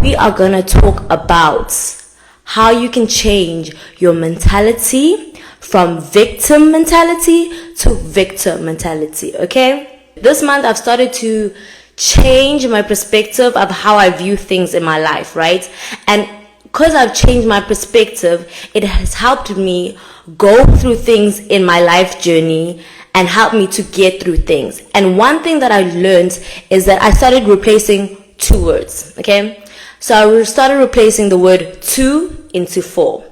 we are going to talk about how you can change your mentality from victim mentality to victor mentality, okay? This month I've started to change my perspective of how I view things in my life, right? And because I've changed my perspective, it has helped me go through things in my life journey and help me to get through things. And one thing that I learned is that I started replacing two words, okay? So I started replacing the word to into for.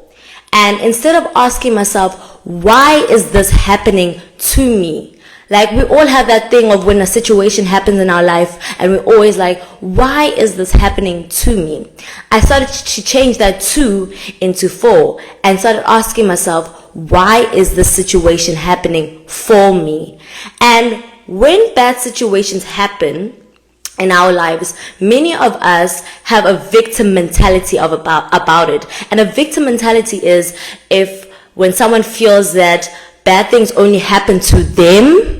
And instead of asking myself, why is this happening to me? Like, we all have that thing of when a situation happens in our life and we're always like, why is this happening to me? I started to change that to into for and started asking myself, why is this situation happening for me? And when bad situations happen in our lives, many of us have a victim mentality about it. And a victim mentality is when someone feels that bad things only happen to them,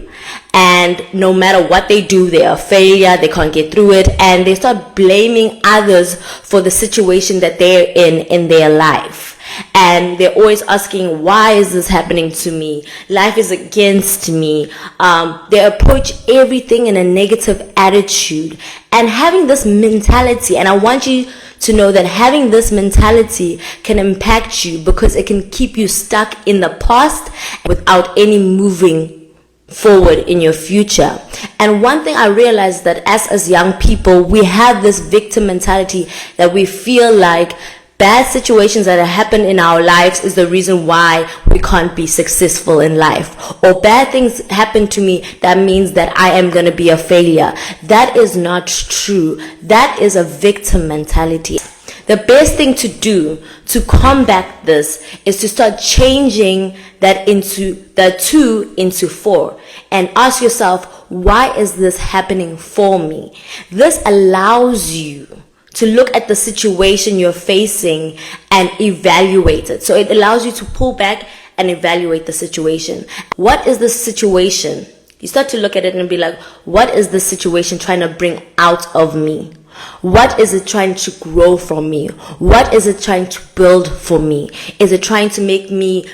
and no matter what they do, they're a failure, they can't get through it, and they start blaming others for the situation that they're in their life. And they're always asking, why is this happening to me? Life is against me. They approach everything in a negative attitude. And having this mentality, and I want you to know that having this mentality can impact you because it can keep you stuck in the past without any moving forward in your future. And one thing I realized that as young people, we have this victim mentality that we feel like bad situations that happen in our lives is the reason why we can't be successful in life, or bad things happen to me, that means that I am going to be a failure. That is not true. That is a victim mentality. The best thing to do to combat this is to start changing that into the to into for, and ask yourself, why is this happening for me? This allows you to look at the situation you're facing and evaluate it. So it allows you to pull back and evaluate the situation. What is the situation? You start to look at it and be like, what is the situation trying to bring out of me? What is it trying to grow from me? What is it trying to build for me? Is it trying to make me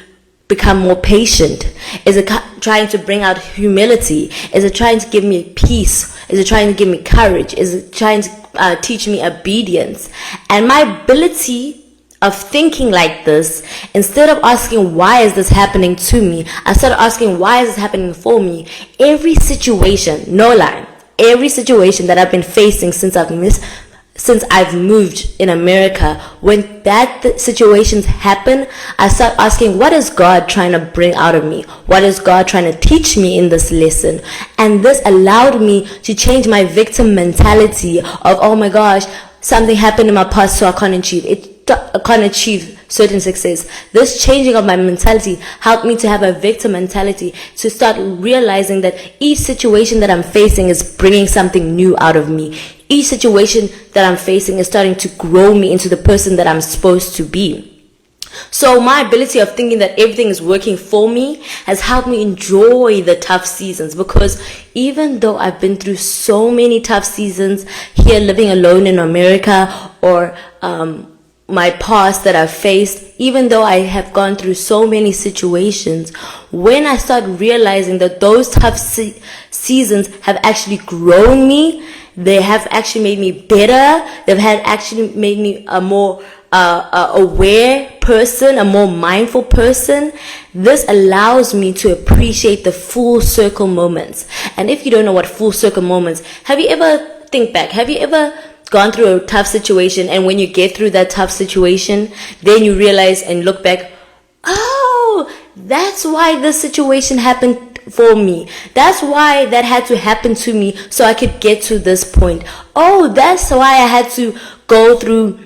become more patient? Is it trying to bring out humility? Is it trying to give me peace? Is it trying to give me courage? Is it trying to teach me obedience? And my ability of thinking like this, instead of asking, why is this happening to me? I started asking, why is this happening for me? Every situation, no lie, every situation that I've been facing since I've moved in America, when bad situations happen, I start asking, what is God trying to bring out of me? What is God trying to teach me in this lesson? And this allowed me to change my victim mentality of, oh my gosh, something happened in my past, so I can't achieve certain success. This changing of my mentality helped me to have a victim mentality, to start realizing that each situation that I'm facing is bringing something new out of me. Each situation that I'm facing is starting to grow me into the person that I'm supposed to be. So my ability of thinking that everything is working for me has helped me enjoy the tough seasons, because even though I've been through so many tough seasons here living alone in America, or my past that I've faced, even though I have gone through so many situations, when I start realizing that those tough seasons have actually grown me, they have actually made me better, they've actually made me a more aware person, a more mindful person. This allows me to appreciate the full circle moments. And if you don't know what full circle moments, have you ever gone through a tough situation, and when you get through that tough situation, then you realize and look back, oh, that's why this situation happened for me. That's why that had to happen to me so I could get to this point. Oh, that's why I had to go through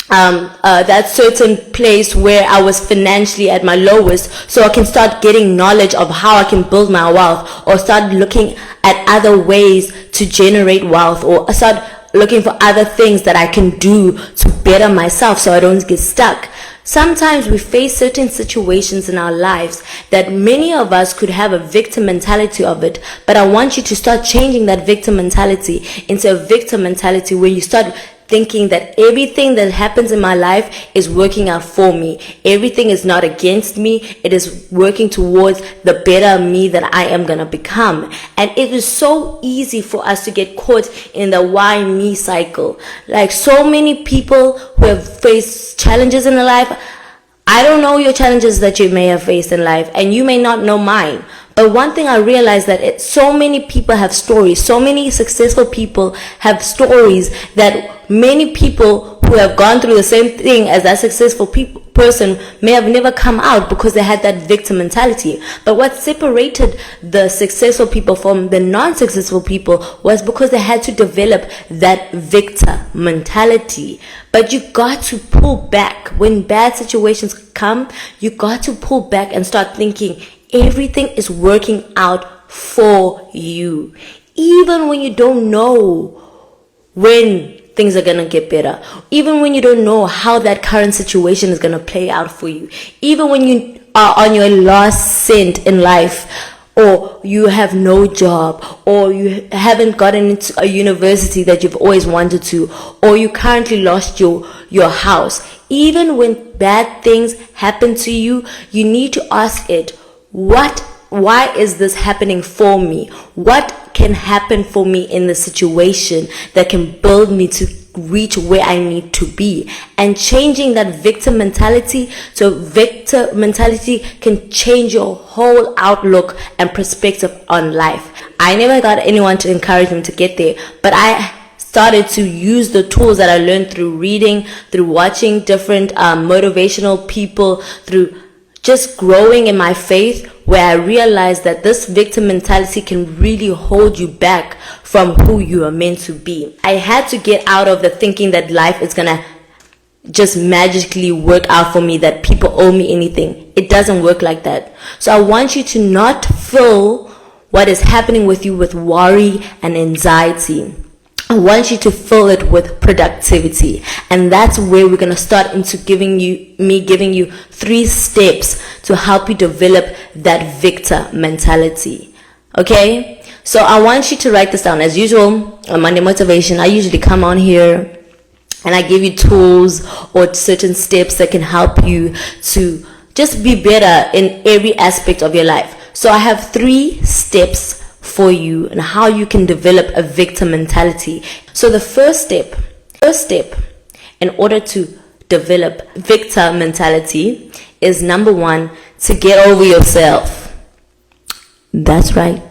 that certain place where I was financially at my lowest, so I can start getting knowledge of how I can build my wealth, or start looking at other ways to generate wealth, or start looking for other things that I can do to better myself so I don't get stuck. Sometimes we face certain situations in our lives that many of us could have a victim mentality of it, but I want you to start changing that victim mentality into a victor mentality, where you start thinking that everything that happens in my life is working out for me. Everything is not against me. It is working towards the better me that I am going to become. And it is so easy for us to get caught in the why me cycle. Like so many people who have faced challenges in their life, I don't know your challenges that you may have faced in life, and you may not know mine. But one thing I realized that so many people have stories. So many successful people have stories that many people who have gone through the same thing as that successful person may have never come out because they had that victim mentality. But what separated the successful people from the non-successful people was because they had to develop that victor mentality. But you got to pull back. When bad situations come, you got to pull back and start thinking everything is working out for you. Even when you don't know when things are gonna get better, even when you don't know how that current situation is gonna play out for you, even when you are on your last cent in life, or you have no job, or you haven't gotten into a university that you've always wanted to, or you currently lost your house, even when bad things happen to you, you need to ask it, why is this happening for me? What can happen for me in the situation that can build me to reach where I need to be? And changing that victim mentality to victor mentality can change your whole outlook and perspective on life. I never got anyone to encourage me to get there, but I started to use the tools that I learned through reading, through watching different motivational people, through just growing in my faith, where I realized that this victim mentality can really hold you back from who you are meant to be. I had to get out of the thinking that life is gonna just magically work out for me, that people owe me anything. It doesn't work like that. So I want you to not fill what is happening with you with worry and anxiety. I want you to fill it with productivity. And that's where we're going to start into giving you 3 steps to help you develop that victor mentality. Okay? So I want you to write this down. As usual, on Monday Motivation, I usually come on here and I give you tools or certain steps that can help you to just be better in every aspect of your life. So I have 3 steps for you and how you can develop a victim mentality. So the first step in order to develop victor mentality is, number 1, to get over yourself. That's right.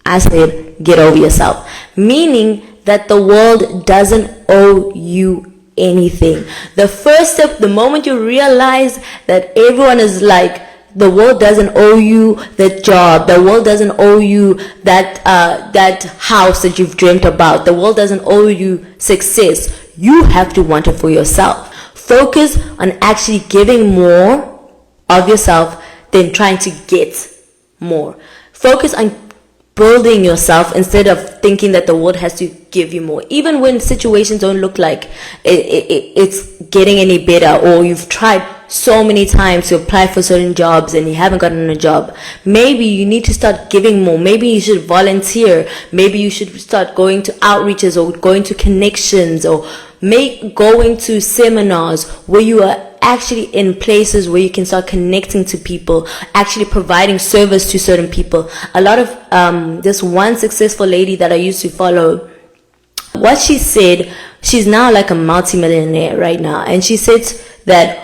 I said get over yourself. Meaning that the world doesn't owe you anything. The first step, the moment you realize that everyone is like, the world doesn't owe you that job. The world doesn't owe you that house that you've dreamt about. The world doesn't owe you success. You have to want it for yourself. Focus on actually giving more of yourself than trying to get more. Focus on building yourself instead of thinking that the world has to give you more. Even when situations don't look like it's getting any better, or you've tried so many times to apply for certain jobs and you haven't gotten a job, maybe you need to start giving more. Maybe you should volunteer. Maybe you should start going to outreaches or going to connections, or going to seminars where you are actually in places where you can start connecting to people, actually providing service to certain people. A lot of this one successful lady that I used to follow, what she said, she's now like a multi-millionaire right now, and she said that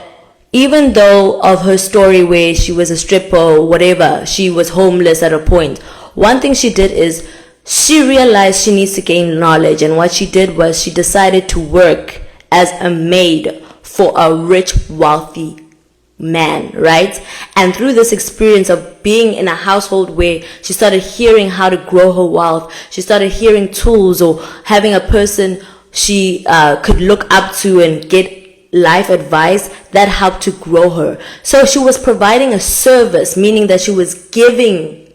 even though of her story where she was a stripper or whatever, she was homeless at a point, one thing she did is she realized she needs to gain knowledge, and what she did was she decided to work as a maid for a rich, wealthy man, right? And through this experience of being in a household where she started hearing how to grow her wealth, she started hearing tools, or having a person she could look up to and get life advice that helped to grow her. So she was providing a service, meaning that she was giving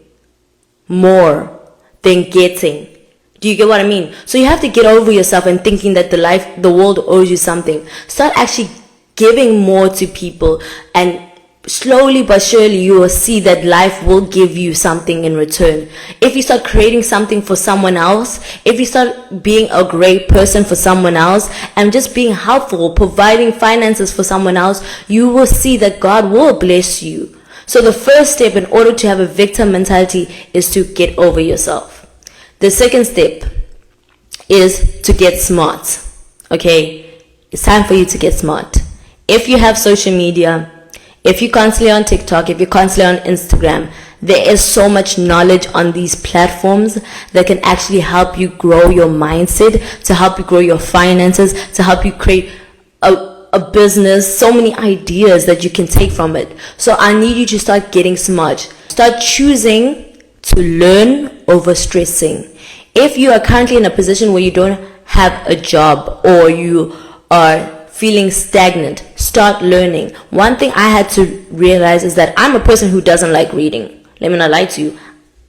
more than getting. Do you get what I mean? So you have to get over yourself and thinking that the world owes you something. Start actually giving more to people and slowly but surely you will see that life will give you something in return. If you start creating something for someone else, if you start being a great person for someone else and just being helpful, providing finances for someone else, you will see that God will bless you. So the first step in order to have a victim mentality is to get over yourself. The second step is to get smart. Okay, it's time for you to get smart. If you have social media, if you're constantly on TikTok, if you're constantly on Instagram, there is so much knowledge on these platforms that can actually help you grow your mindset, to help you grow your finances, to help you create a business, so many ideas that you can take from it. So I need you to start getting smart. Start choosing to learn over stressing. If you are currently in a position where you don't have a job or you are feeling stagnant, start learning. One thing I had to realize is that I'm a person who doesn't like reading. Let me not lie to you.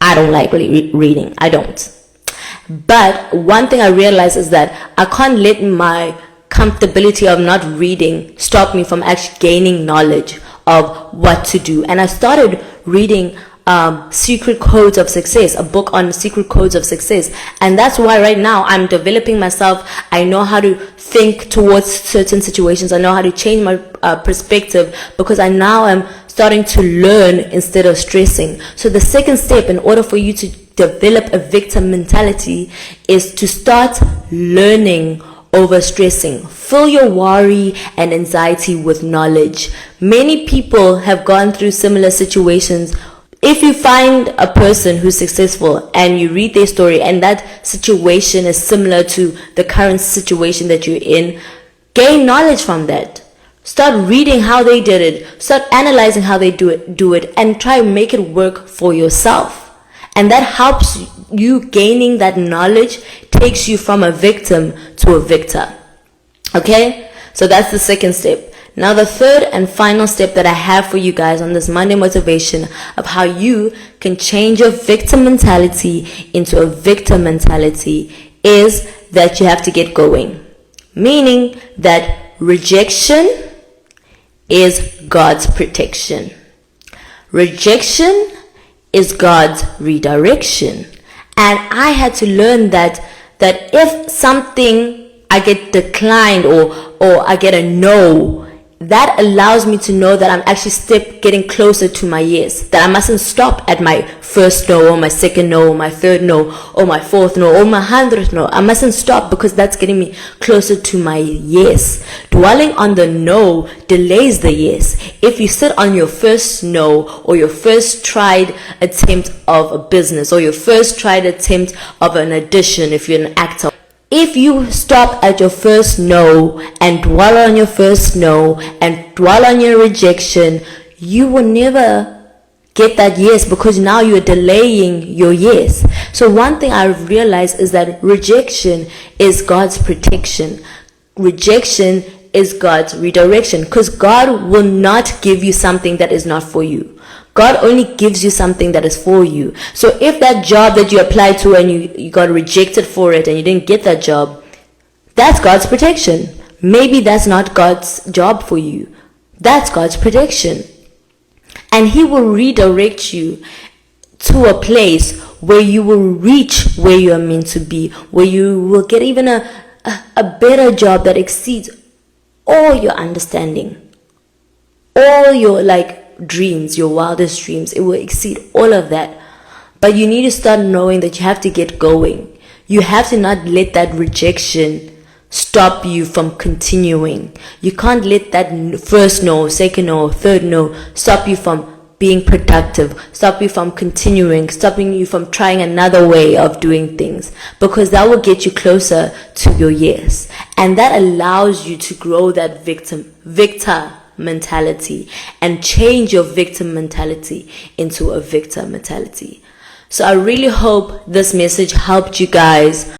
I don't like reading. I don't. But one thing I realized is that I can't let my comfortability of not reading stop me from actually gaining knowledge of what to do. And I started reading Secret Codes of Success, a book on secret codes of success. And that's why right now I'm developing myself. I know how to think towards certain situations. I know how to change my perspective because I now am starting to learn instead of stressing. So the second step in order for you to develop a victim mentality is to start learning over stressing. Fill your worry and anxiety with knowledge. Many people have gone through similar situations. If you find a person who's successful and you read their story and that situation is similar to the current situation that you're in, gain knowledge from that. Start reading how they did it. Start analyzing how they do it and try to make it work for yourself. And that helps you. Gaining that knowledge takes you from a victim to a victor. Okay? So that's the second step. Now the third and final step that I have for you guys on this Monday motivation of how you can change your victim mentality into a victor mentality is that you have to get going. Meaning that rejection is God's protection. Rejection is God's redirection. And I had to learn that if something I get declined or I get a no, that allows me to know that I'm actually getting closer to my yes. That I mustn't stop at my first no or my second no or my third no or my fourth no or my 100th no. I mustn't stop because that's getting me closer to my yes. Dwelling on the no delays the yes. If you sit on your first no or your first tried attempt of a business or your first tried attempt of an audition, if you're an actor, if you stop at your first no and dwell on your first no and dwell on your rejection, you will never get that yes because now you're delaying your yes. So one thing I've realized is that rejection is God's protection. Rejection is God's redirection because God will not give you something that is not for you. God only gives you something that is for you. So if that job that you applied to and you got rejected for it and you didn't get that job, that's God's protection. Maybe that's not God's job for you. That's God's protection. And He will redirect you to a place where you will reach where you are meant to be, where you will get even a better job that exceeds all your understanding, all your dreams, your wildest dreams. It will exceed all of that. But you need to start knowing that you have to get going. You have to not let that rejection stop you from continuing. You can't let that first no, second no, third no stop you from being productive, stop you from continuing, stopping you from trying another way of doing things, because that will get you closer to your yes. And that allows you to grow that victor mentality and change your victim mentality into a victor mentality. So I really hope this message helped you guys